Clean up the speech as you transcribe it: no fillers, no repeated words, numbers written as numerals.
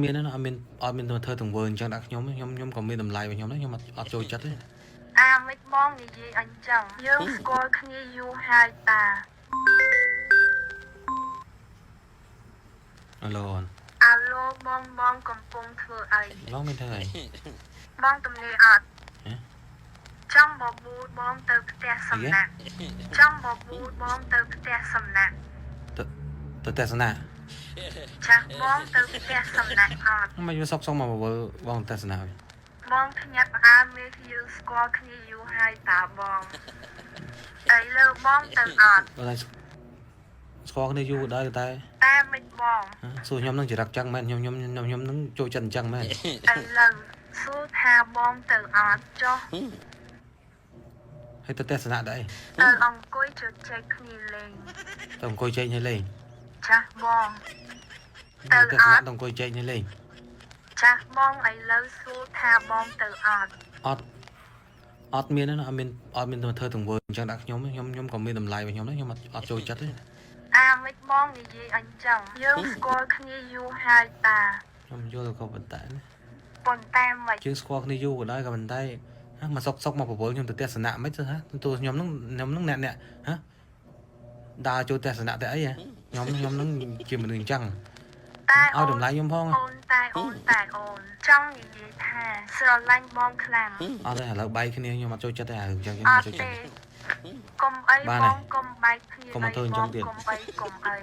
មានណាអត់មានទៅធ្វើទង្វើអញ្ចឹងដាក់ខ្ញុំក៏មានតម្លៃរបស់ខ្ញុំដែរខ្ញុំអត់ចូលចិត្តទេអាមិនបងនិយាយអញ្ចឹងយើងស្គាល់គ្នាយូរហើយតា អាឡូ អាឡូបងកំពុងធ្វើអី បងមានធ្វើអី បងទំនេរអត់ចង់បបួលបងទៅផ្ទះសំណាក់ចង់បបួលបងទៅផ្ទះសំណាក់ទៅទស្សនៈ ចាស់បងទៅផ្ទះសំណាក់អត់ មិនយកសុកមកបវលបងទស្សនៈ បងភ្ញាក់ផ្អើលមេយើងស្គាល់គ្នាយូរហើយតាបងឥឡូវបងទៅអត់ តែស្គាល់គ្នាយូរដែរតែ តែមិនបង សួរខ្ញុំនឹងចរិតចឹងមែនខ្ញុំនឹងចូលចិត្តអញ្ចឹងមែន ឥឡូវសួរថាបងទៅអត់ចុះ ហើយទៅទស្សនៈដែរ ទៅអង្គុយជជែកគ្នាលេង ទៅអង្គុយជែកនេះលេង ចាស់បង ទៅទស្សនៈទៅអង្គុយជែកនេះលេង ចាស់បងឥឡូវសួរថាបងទៅអត់ អត់មានណាអត់មានទៅធ្វើទង្វើអញ្ចឹងដាក់ខ្ញុំក៏មានតម្លៃរបស់ខ្ញុំដែរខ្ញុំអត់ចូលចិត្តទេ អាមិនបងនិយាយអញ្ចឹងយើងស្គាល់គ្នាយូរហើយតា ខ្ញុំយល់ក៏ប៉ុន្តែ ប៉ុន្តែមិន យើងស្គាល់គ្នាយូរក៏ដែរក៏ប៉ុន្តែមកសុកមកបវលខ្ញុំទៅទស្សនៈមិនទៅហ៎ទូខ្ញុំនឹងអ្នកហ៎ដើរចូលទស្សនៈតែអីហ៎ខ្ញុំនឹងជាមនុស្សអញ្ចឹង តែ ឲ្យតម្លៃខ្ញុំផង អូនចង់និយាយថាស្រឡាញ់បងខ្លាំង អត់ទេឥឡូវបែកគ្នាខ្ញុំអត់ចូលចិត្តទេអញ្ចឹងខ្ញុំ អ អ ត់ ត់ចូល ទេ ចិត្ត កុំអីបងកុំបែកគ្នា កុំមកធ្វើអញ្ចឹងទៀត កុំអី